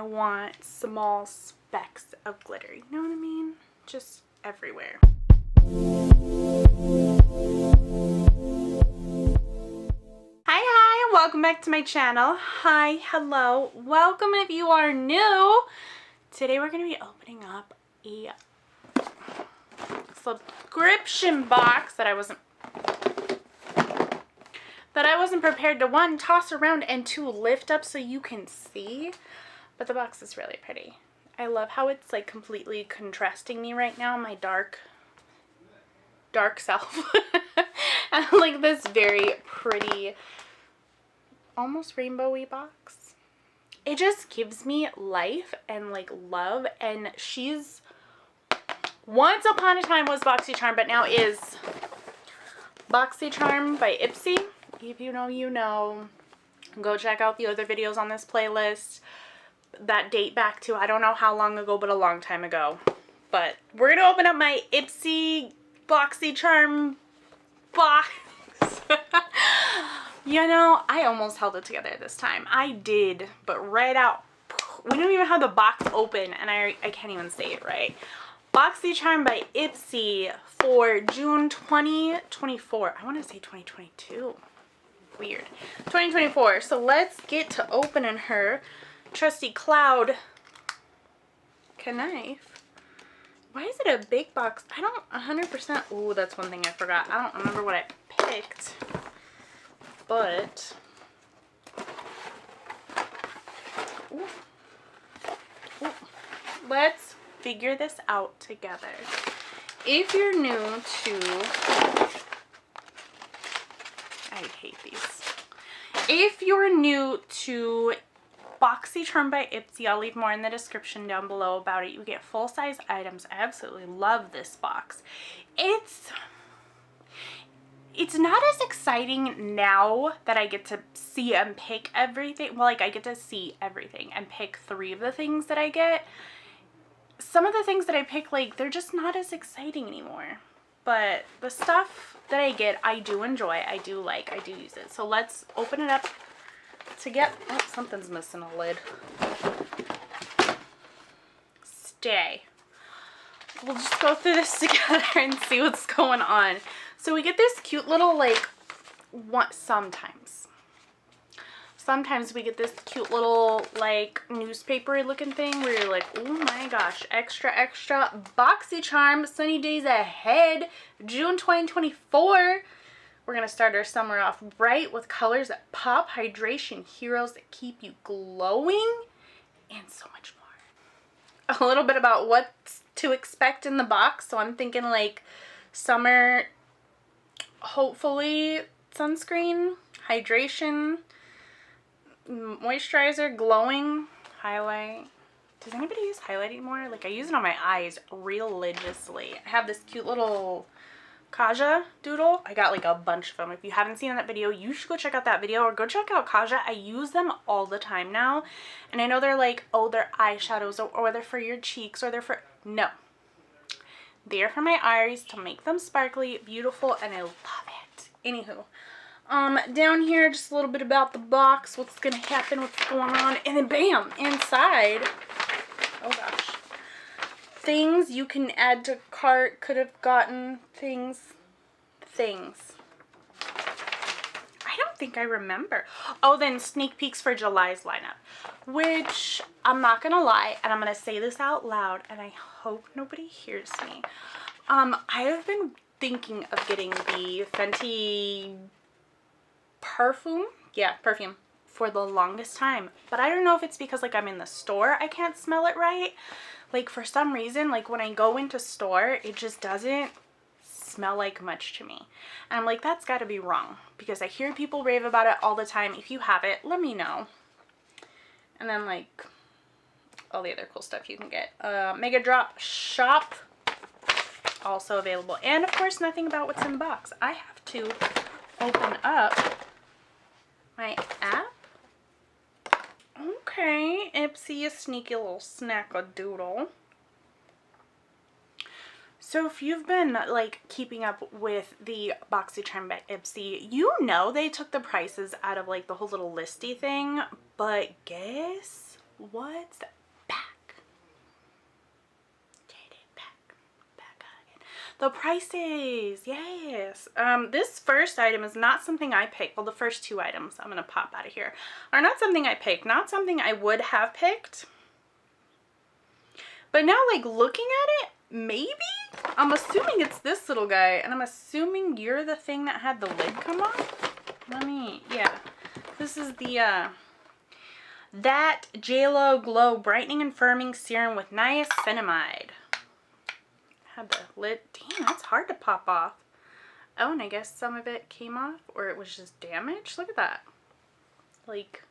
want small specks of glitter. You know what I mean? Just everywhere. Hi, welcome back to my channel. Hi, hello, welcome if you are new. Today we're going to be opening up a subscription box that I wasn't prepared to, one, toss around, and two, lift up so you can see. But the box is really pretty. I love how it's like completely contrasting me right now, my dark self. And like this very pretty, almost rainbowy box. It just gives me life and like love. And she's, once upon a time was Boxycharm, but now is Boxycharm by Ipsy. If you know, you know. Go check out the other videos on this playlist that date back to I don't know how long ago, but a long time ago. But we're gonna open up my Ipsy Boxycharm box. You know, I almost held it together this time. I did, but right out. We don't even have the box open, and I can't even say it right. Boxycharm by Ipsy for June 2024. I want to say 2022. Weird. 2024. So let's get to opening her. Trusty cloud knife. Why is it a big box? I don't 100%. Oh, that's one thing I forgot. I don't remember what I picked. But ooh. Ooh. Let's figure this out together. If you're new to, I hate these. If you're new to Boxycharm by Ipsy, I'll leave more in the description down below about it. You get full-size items. I absolutely love this box. It's not as exciting now that I get to see and pick everything. Well, like I get to see everything and pick 3 of the things that I get. Some of the things that I pick, like, they're just not as exciting anymore. But the stuff that I get, I do enjoy. I do like. I do use it. So let's open it up to get... Oh, something's missing a lid. Stay. We'll just go through this together and see what's going on. So we get this cute little, like, sometimes we get this cute little, like, newspaper looking thing where you're like, oh my gosh, extra, extra. Boxycharm, sunny days ahead, June 2024. We're going to start our summer off bright with colors that pop, hydration heroes that keep you glowing, and so much more. A little bit about what to expect in the box. So I'm thinking, like, summer, hopefully sunscreen, hydration, moisturizer, glowing, highlight. Does anybody use highlight anymore? Like, I use it on my eyes religiously. I have this cute little Kaja doodle. I got like a bunch of them. If you haven't seen that video, you should go check out that video or go check out Kaja. I use them all the time now. And I know they're like, oh, they're eyeshadows or they're for your cheeks or they're for... No. They're for my eyes to make them sparkly, beautiful, and I love it. Anywho. Down here, just a little bit about the box, what's going to happen, what's going on, and then bam, inside, oh gosh, things you can add to cart, could have gotten, things. I don't think I remember. Oh, then sneak peeks for July's lineup, which I'm not going to lie, and I'm going to say this out loud, and I hope nobody hears me. I have been thinking of getting the Fenty perfume for the longest time, but I don't know if it's because like I'm in the store, I can't smell it right. Like for some reason, like when I go into store, it just doesn't smell like much to me, and I'm like, that's got to be wrong, because I hear people rave about it all the time. If you have it, let me know. And then like all the other cool stuff you can get. Mega Drop Shop, also available, and of course nothing about what's in the box. I have to open up my app. Okay, Ipsy, a sneaky little snack-a-doodle. So if you've been like keeping up with the Boxycharm by Ipsy, you know they took the prices out of like the whole little listy thing, but guess what's The prices, yes. This first item is not something I picked. Well, the first two items I'm going to pop out of here are not something I picked. Not something I would have picked. But now, like, looking at it, maybe? I'm assuming it's this little guy. And I'm assuming you're the thing that had the lid come off. Let me, yeah. This is the, That JLo Glow Brightening and Firming Serum with Niacinamide. Had the lid. Damn, that's hard to pop off. Oh, and I guess some of it came off, or it was just damaged. Look at that. Like,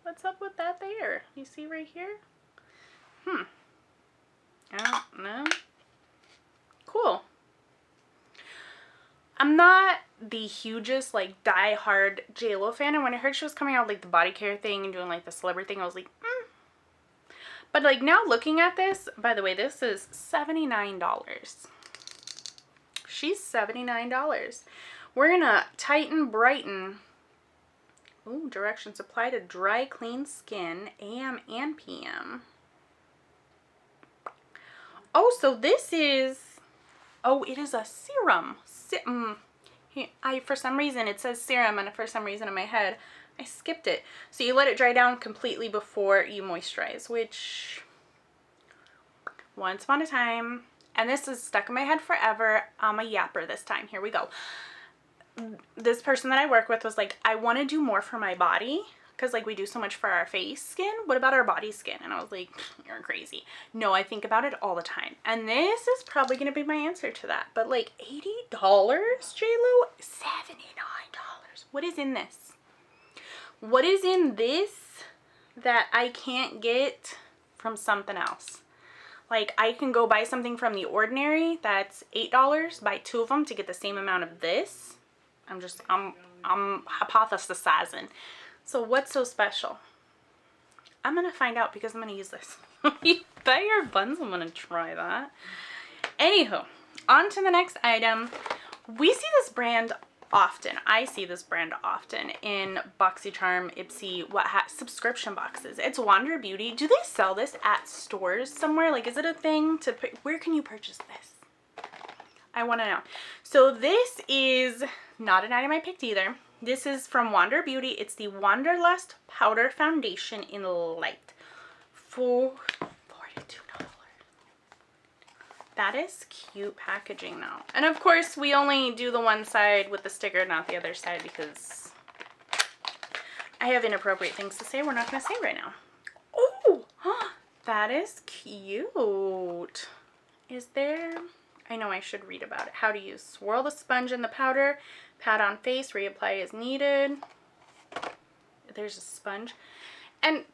what's up with that there? You see right here? I don't know. Cool. I'm not the hugest, like, die-hard JLo fan, and when I heard she was coming out, like, the body care thing and doing, like, the celebrity thing, I was like, But, like, now looking at this, by the way, this is $79. She's $79. We're gonna tighten, brighten. Ooh, directions apply to dry, clean skin, AM and PM. Oh, so this is, oh, it is a serum. For some reason, it says serum, and for some reason in my head, I skipped it. So you let it dry down completely before you moisturize, which, once upon a time, and this is stuck in my head forever, I'm a yapper this time. Here we go. This person that I work with was like, I want to do more for my body, because, like, we do so much for our face skin. What about our body skin? And I was like, you're crazy. No, I think about it all the time. And this is probably going to be my answer to that. But, like, $80, JLo? $79. What is in this? What is in this that I can't get from something else? Like, I can go buy something from The Ordinary that's $8, buy 2 of them to get the same amount of this. I'm hypothesizing. So what's so special? I'm going to find out because I'm going to use this. You bet your buns I'm going to try that. Anywho, on to the next item. We see this brand often. I see this brand often in Boxycharm, Ipsy, subscription boxes. It's Wander Beauty. Do they sell this at stores somewhere? Like, is it a thing to put? Where can you purchase this? I want to know. So this is not an item I picked either. This is from Wander Beauty. It's the Wanderlust Powder Foundation in Light for $42. That is cute packaging though. And of course, we only do the one side with the sticker, not the other side, because I have inappropriate things to say we're not going to say right now. Oh, that is cute. Is there... I know I should read about it. How to use. Swirl the sponge in the powder. Pat on face. Reapply as needed. There's a sponge. And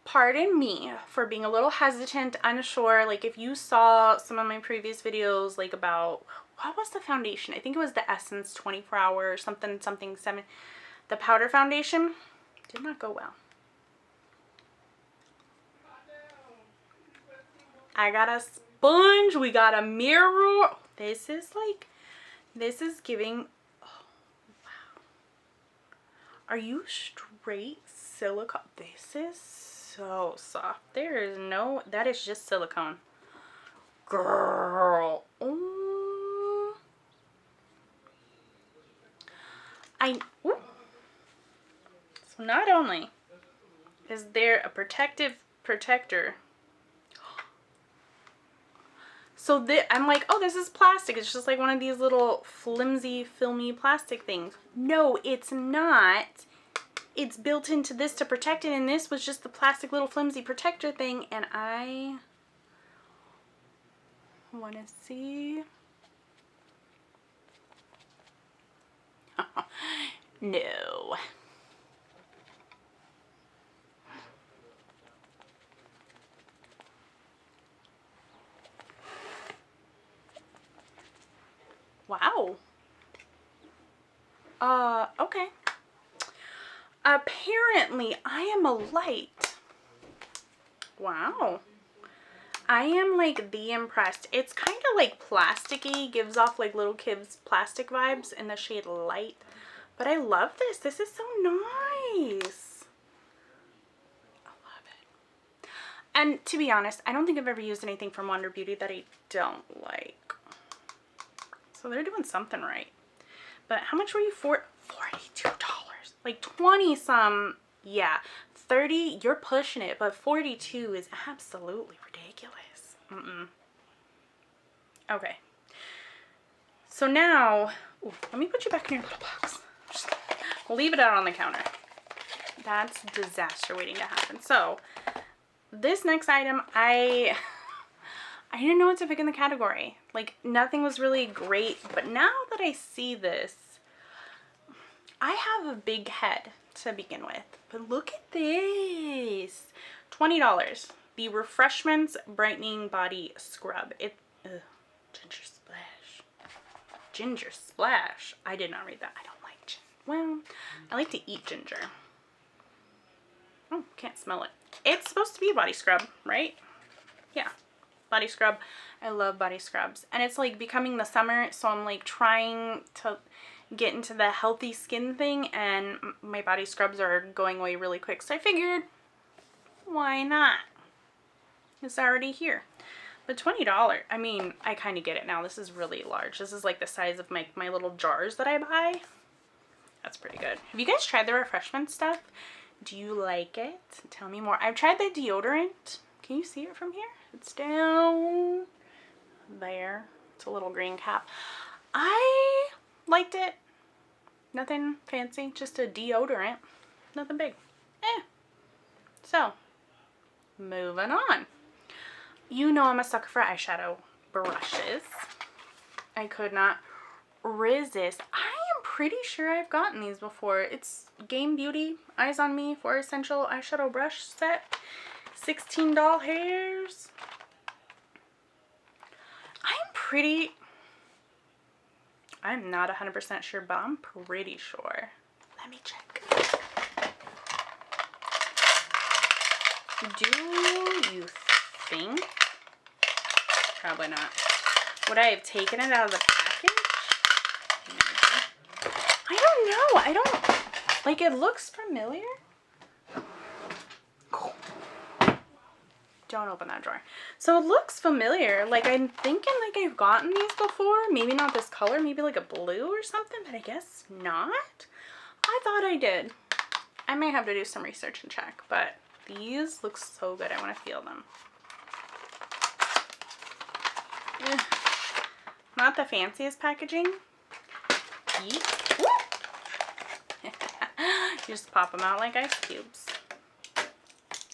pardon me for being a little hesitant, unsure. Like, if you saw some of my previous videos, like, about... What was the foundation? I think it was the Essence 24 Hour or something, 7. The powder foundation did not go well. I got a sponge, we got a mirror. This is giving, oh wow. Are you straight silicone? This is so soft. There is no, that is just silicone. Girl. Ooh. Ooh. So not only is there a protector. So I'm like, oh, this is plastic. It's just like one of these little flimsy, filmy plastic things. No, it's not. It's built into this to protect it, and this was just the plastic little flimsy protector thing, and I want to see. No. Wow. Okay. Apparently, I am a light. Wow. I am, like, the impressed. It's kind of, like, plasticky. Gives off, like, little kids' plastic vibes in the shade Light. But I love this. This is so nice. I love it. And to be honest, I don't think I've ever used anything from Wander Beauty that I don't like. So they're doing something right. But how much were you for? $42. Like 20 some, yeah. 30, you're pushing it, but 42 is absolutely ridiculous. Okay. So now, ooh, let me put you back in your little box. Just leave it out on the counter. That's disaster waiting to happen. So this next item, I didn't know what to pick in the category. Like, nothing was really great, but now that I see this, I have a big head to begin with. But look at this. $20. The Refreshments Brightening Body Scrub. Ginger Splash. Ginger Splash. I did not read that. I don't like ginger. Well, I like to eat ginger. Oh, can't smell it. It's supposed to be a body scrub, right? Yeah. Body scrub. I love body scrubs. And it's like becoming the summer, so I'm like trying to get into the healthy skin thing, and my body scrubs are going away really quick. So I figured, why not? It's already here. But $20, I mean, I kind of get it now. This is really large. This is like the size of my little jars that I buy. That's pretty good. Have you guys tried the refreshment stuff? Do you like it? Tell me more. I've tried the deodorant. Can you see it from here? It's down there. It's a little green cap. I liked it. Nothing fancy, just a deodorant. Nothing big. So, moving on. You know I'm a sucker for eyeshadow brushes. I could not resist. I am pretty sure I've gotten these before. It's Game Beauty Eyes on Me 4 Essential Eyeshadow Brush Set. $16 hairs. I'm not 100% sure, but I'm pretty sure. Let me check. Do you think? Probably not. Would I have taken it out of the package? Maybe. I don't know. I don't, like, it looks familiar. Don't open that drawer. So it looks familiar. Like, I'm thinking like I've gotten these before. Maybe not this color. Maybe like a blue or something. But I guess not. I thought I did. I may have to do some research and check. But these look so good. I want to feel them. Not the fanciest packaging. You just pop them out like ice cubes.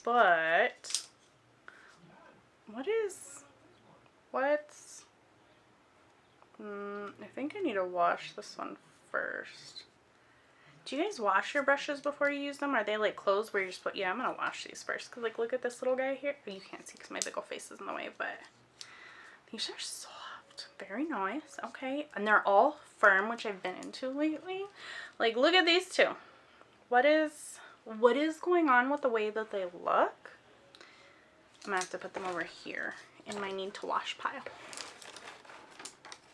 But I think I need to wash this one first. Do you guys wash your brushes before you use them? Are they like clothes where you're supposed, yeah, I'm gonna wash these first, because like look at this little guy here. Oh, you can't see because my big old face is in the way, but these are soft. Very nice. Okay, and they're all firm, which I've been into lately. Like, look at these two. What is going on with the way that they look? I'm gonna have to put them over here in my need to wash pile.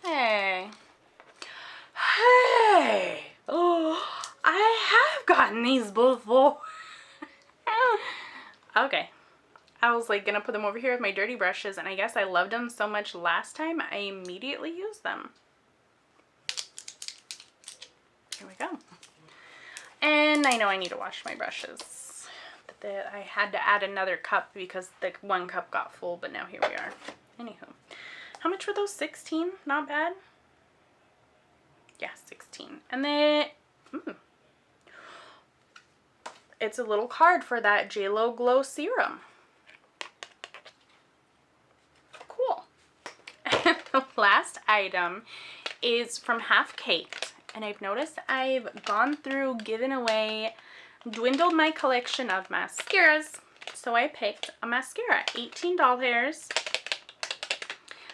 Hey. Oh, I have gotten these before. Okay. I was like gonna put them over here with my dirty brushes, and I guess I loved them so much last time I immediately used them. Here we go. And I know I need to wash my brushes. I had to add another cup because the one cup got full, but now here we are. Anywho, how much were those? 16? Not bad. Yeah, 16. And then it's a little card for that JLo Glow Serum. Cool. And the last item is from Half Caked, and I've noticed I've gone through giving away, dwindled my collection of mascaras, so I picked a mascara. $18.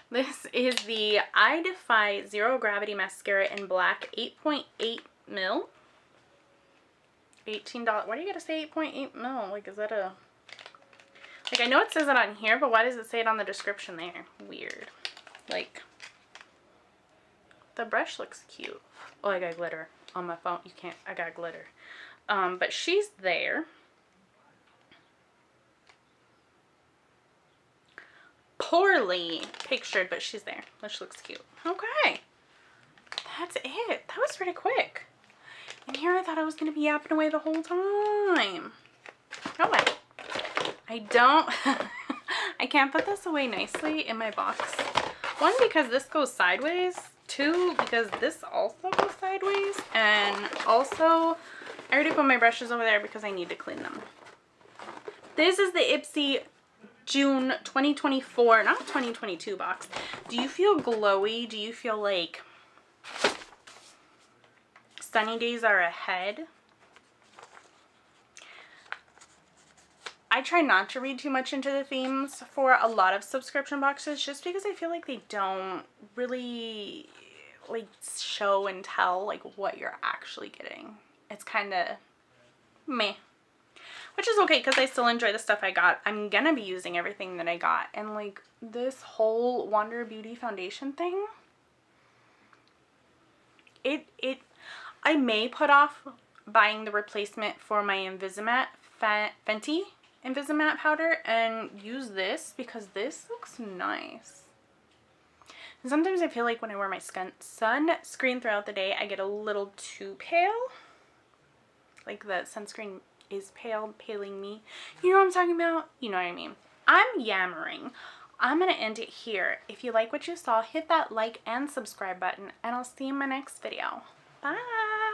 This is the DEFY Zero Gravity Mascara in black, 8.8 mil. $18. Why do you gotta say 8.8 mil? Like, is that a... Like, I know it says it on here, but why does it say it on the description there? Weird. Like, the brush looks cute. Oh, I got glitter on my phone. You can't... I got glitter. But she's there. Poorly pictured, but she's there, which looks cute. Okay. that's it. That was pretty quick. And here I thought I was going to be yapping away the whole time. Oh well. I don't, I can't put this away nicely in my box. One, because this goes sideways. Two, because this also goes sideways. And also, I already put my brushes over there because I need to clean them. This is the Ipsy June 2024, not 2022 box. Do you feel glowy? Do you feel like sunny days are ahead? I try not to read too much into the themes for a lot of subscription boxes just because I feel like they don't really like show and tell like what you're actually getting. It's kind of meh. Which is okay because I still enjoy the stuff I got. I'm gonna be using everything that I got. And like this whole Wander Beauty foundation thing, I may put off buying the replacement for my Invisimatte Fenty Invisimatte powder and use this because this looks nice. And sometimes I feel like when I wear my sunscreen throughout the day, I get a little too pale. Like the sunscreen is paling me. You know what I'm talking about? You know what I mean. I'm yammering. I'm going to end it here. If you like what you saw, hit that like and subscribe button, and I'll see you in my next video. Bye!